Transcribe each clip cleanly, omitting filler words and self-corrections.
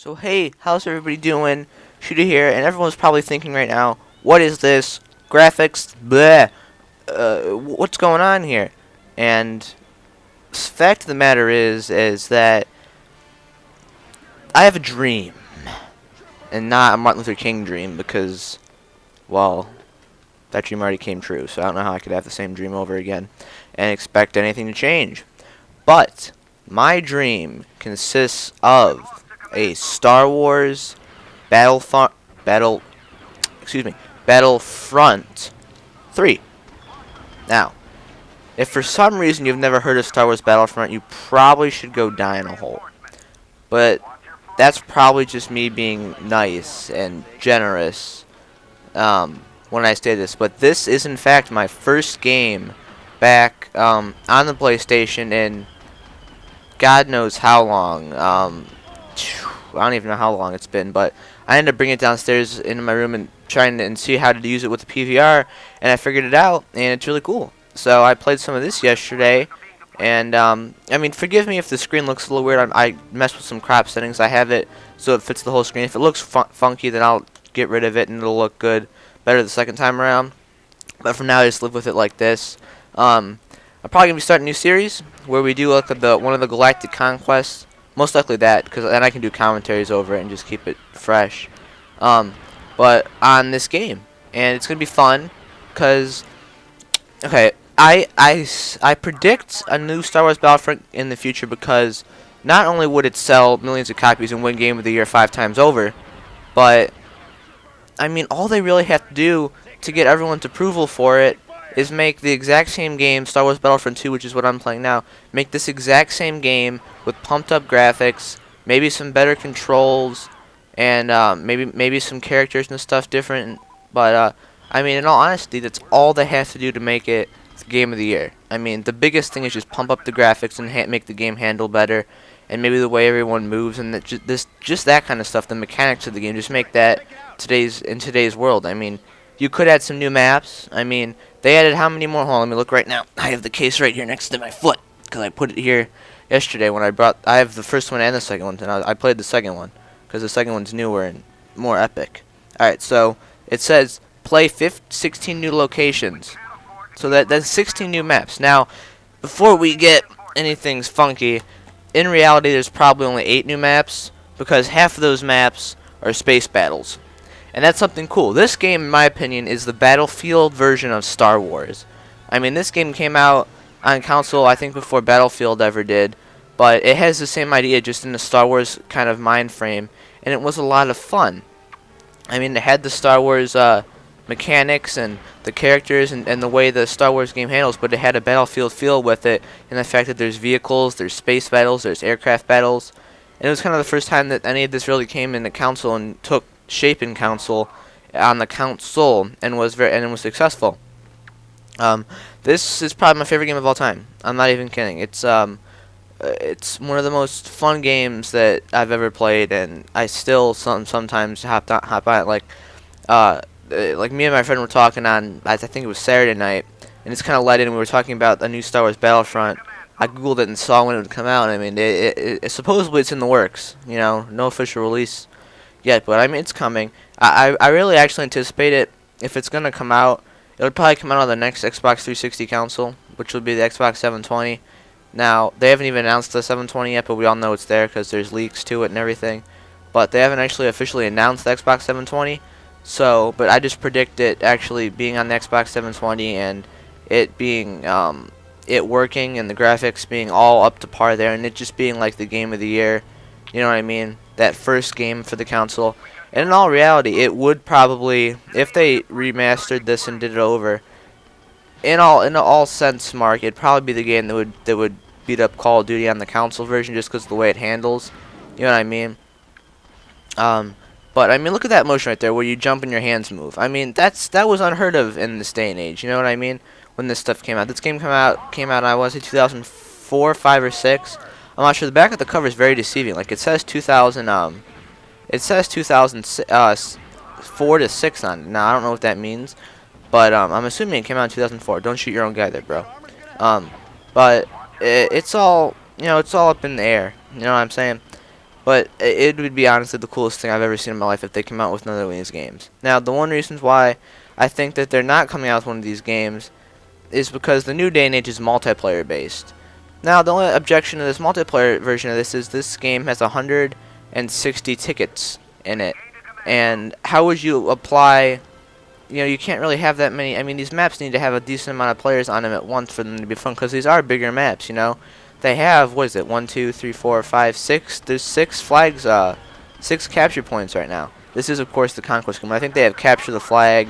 So hey, how's everybody doing? Shooter here, and everyone's probably thinking right now, what is this? Graphics? Bleh. What's going on here? And fact of the matter is that I have a dream, and not a Martin Luther King dream, because, well, that dream already came true, so I don't know how I could have the same dream over again and expect anything to change. But my dream consists of a Star Wars Battlefront 3. Now, if for some reason you've never heard of Star Wars Battlefront, you probably should go die in a hole. But that's probably just me being nice and generous when I say this. But this is in fact my first game back on the PlayStation in God knows how long. I don't even know how long it's been, but I ended up bringing it downstairs into my room and trying to see how to use it with the PVR, and I figured it out, and it's really cool. So I played some of this yesterday, and I mean, forgive me if the screen looks a little weird. I messed with some crop settings. I have it so it fits the whole screen. If it looks funky, then I'll get rid of it, and it'll look better the second time around. But for now, I just live with it like this. I'm probably gonna be starting a new series where we do look at one of the Galactic Conquests. Most likely that, because then I can do commentaries over it and just keep it fresh. But on this game, and it's gonna be fun, cause okay, I predict a new Star Wars Battlefront in the future because not only would it sell millions of copies and win Game of the Year 5 times over, but I mean all they really have to do to get everyone's approval for it is make the exact same game, Star Wars Battlefront 2, which is what I'm playing now, make this exact same game with pumped up graphics, maybe some better controls, and maybe some characters and stuff different. But I mean, in all honesty, that's all they have to do to make it the Game of the Year. I mean, the biggest thing is just pump up the graphics and make the game handle better, and maybe the way everyone moves and just that kind of stuff. The mechanics of the game, just make that in today's world. I mean, you could add some new maps. I mean, they added how many more? Hold on, let me look right now. I have the case right here next to my foot because I put it here yesterday when I have the first one and the second one, and I played the second one because the second one's newer and more epic. Alright, so it says play 16 new locations. So that's 16 new maps. Now, before we get anything funky, in reality there's probably only 8 new maps because half of those maps are space battles. And that's something cool. This game, in my opinion, is the Battlefield version of Star Wars. I mean, this game came out on console, I think, before Battlefield ever did. But it has the same idea, just in the Star Wars kind of mind frame. And it was a lot of fun. I mean, it had the Star Wars mechanics and the characters and the way the Star Wars game handles. But it had a Battlefield feel with it. And the fact that there's vehicles, there's space battles, there's aircraft battles. And it was kind of the first time that any of this really came into console and took shape in console on the console and was successful. This is probably my favorite game of all time. I'm not even kidding. It's one of the most fun games that I've ever played, and I still sometimes hop on it. Like me and my friend were talking on, I think it was Saturday night, and it's kind of led in. We were talking about the new Star Wars Battlefront. I googled it and saw when it would come out. I mean, supposedly it's in the works. You know, no official release yet, but I mean it's coming. I really actually anticipate it. If it's gonna come out, it'll probably come out on the next Xbox 360 console, which will be the Xbox 720. Now they haven't even announced the 720 yet, but we all know it's there because there's leaks to it and everything. But they haven't actually officially announced the Xbox 720. So, but I just predict it actually being on the Xbox 720 and it being it working and the graphics being all up to par there, and it just being like the Game of the Year. You know what I mean? That first game for the console. And in all reality, it would probably, if they remastered this and did it over, in all sense, Mark, it'd probably be the game that would beat up Call of Duty on the console version just because of the way it handles. You know what I mean? But I mean, look at that motion right there, where you jump and your hands move. I mean, that was unheard of in this day and age. You know what I mean? When this stuff came out, this game came out. I want to say 2004, 5, or 6. I'm not sure. The back of the cover is very deceiving. Like it says 2000. It says 2004 to 6 on it. Now I don't know what that means, but I'm assuming it came out in 2004. Don't shoot your own guy there, bro. But it's all, you know, it's all up in the air. You know what I'm saying? But it would be honestly the coolest thing I've ever seen in my life if they came out with another one of these games. Now, the one reason why I think that they're not coming out with one of these games is because the new day and age is multiplayer based. Now, the only objection to this multiplayer version of this game has 160 tickets in it. And how would you apply, you can't really have that many. I mean, these maps need to have a decent amount of players on them at once for them to be fun, because these are bigger maps, They have, what is it, 1, 2, 3, 4, 5, 6, there's 6 flags, 6 capture points right now. This is, of course, the Conquest game. I think they have Capture the Flag,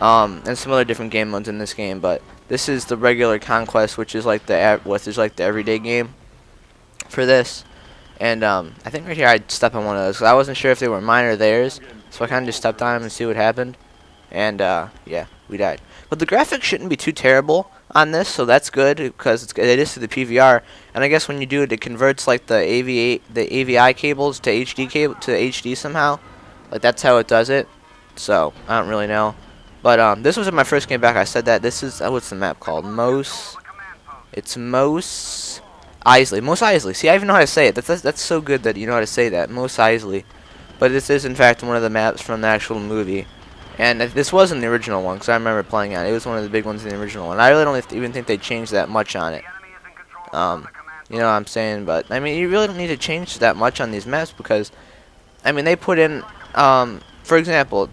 and some other different game modes in this game, but this is the regular Conquest, which is like the everyday game for this. And I think right here I'd step on one of those, 'cause I wasn't sure if they were mine or theirs, so I kind of just stepped on them and see what happened. And yeah, we died. But the graphics shouldn't be too terrible on this, so that's good, because it is to the PVR. And I guess when you do it, it converts like the AVI cables to HD somehow. Like that's how it does it. So I don't really know. But this was my first game back. I said that this is what's the map called? It's Mos Eisley. Mos Eisley. See, I even know how to say it. That's so good that you know how to say that. Mos Eisley. But this is in fact one of the maps from the actual movie. And this wasn't the original one, because I remember playing on it. It was one of the big ones in the original one. I really don't even think they changed that much on it. You know what I'm saying? But I mean, you really don't need to change that much on these maps, because I mean, they put in, for example,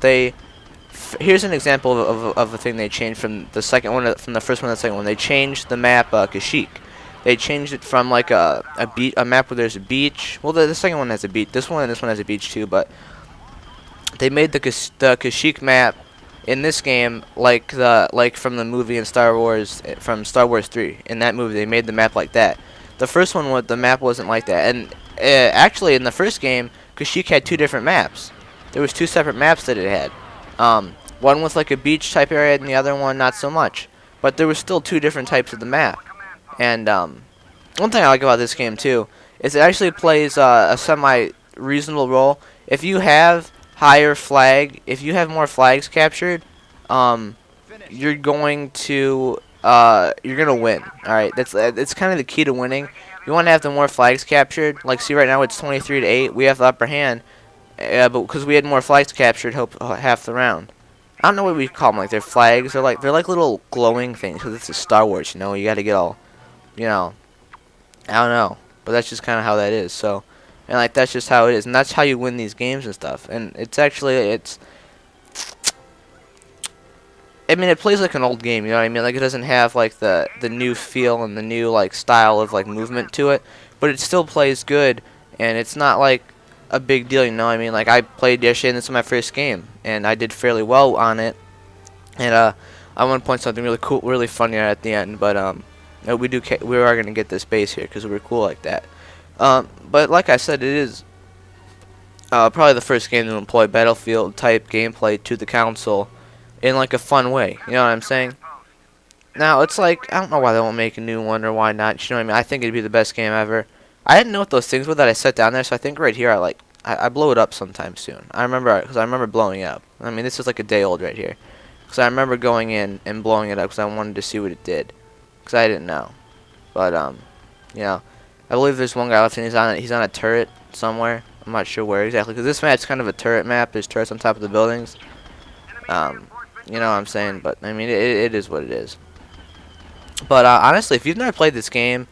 here's an example of a thing they changed from the second one, from the first one to the second one. They changed the map Kashyyyk. They changed it from like a map where there's a beach. Well, the second one has a beach. This one has a beach too, but they made the Kashyyyk map in this game like from the movie in Star Wars, from Star Wars 3. In that movie, they made the map like that. The first one, the map wasn't like that. And actually, in the first game, Kashyyyk had 2 different maps. There was 2 separate maps that it had. One was like a beach type area, and the other one not so much. But there was still 2 different types of the map. And one thing I like about this game too is it actually plays a semi-reasonable role. If you have if you have more flags captured, you're going to win. All right, it's kind of the key to winning. You want to have the more flags captured. Like, see, right now it's 23-8. We have the upper hand, but because we had more flags captured half the round. I don't know what we call them. Like, they're flags. They're like little glowing things, because it's a Star Wars. You got to get all, I don't know, but that's just kind of how that is. So. And like that's just how it is, and that's how you win these games and stuff. And I mean, it plays like an old game, you know what I mean? Like, it doesn't have like the new feel and the new like style of like movement to it, but it still plays good, and it's not like a big deal, you know what I mean? Like, I played yesterday, and this is my first game, and I did fairly well on it. And I want to point something really cool, really funny at the end, but we are gonna get this base here because we're cool like that. But like I said, it is probably the first game to employ Battlefield type gameplay to the console in like a fun way. You know what I'm saying? Now it's like, I don't know why they won't make a new one or why not. You know what I mean? I think it'd be the best game ever. I didn't know what those things were that I set down there, so I think right here I blow it up sometime soon. I remember blowing it up. I mean, this is like a day old right here, because I remember going in and blowing it up because I wanted to see what it did, because I didn't know. But I believe there's one guy left, and he's on a turret somewhere. I'm not sure where exactly, because this map's kind of a turret map. There's turrets on top of the buildings. You know what I'm saying? But I mean, it is what it is. But honestly, if you've never played this game,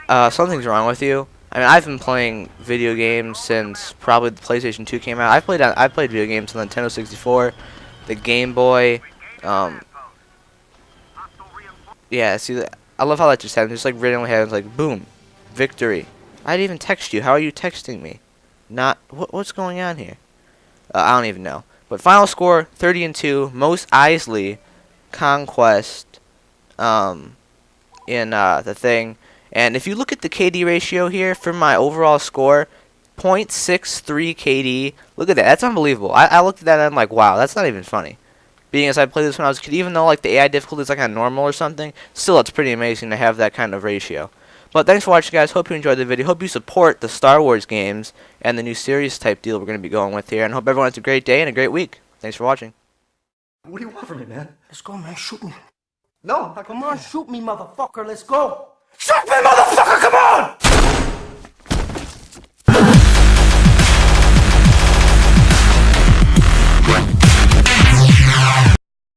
something's wrong with you. I mean, I've been playing video games since probably the PlayStation 2 came out. I played video games on the Nintendo 64, the Game Boy. Yeah, see, I love how that just happened. Just like randomly happens, like boom. Victory. I didn't even text you. How are you texting me? What's going on here? I don't even know. But final score 30-2. Mos Eisley Conquest in the thing. And if you look at the KD ratio here for my overall score, 0.63 KD. Look at that. That's unbelievable. I looked at that and I'm like, wow, that's not even funny. Being as I played this when I was a kid, even though like the AI difficulty is like on normal or something, still it's pretty amazing to have that kind of ratio. But thanks for watching, guys. Hope you enjoyed the video. Hope you support the Star Wars games and the new series type deal we're going to be going with here. And hope everyone has a great day and a great week. Thanks for watching. What do you want from me, man? Let's go, man. Shoot me. No. Come on, shoot me, motherfucker. Let's go. Shoot me, motherfucker! Come on!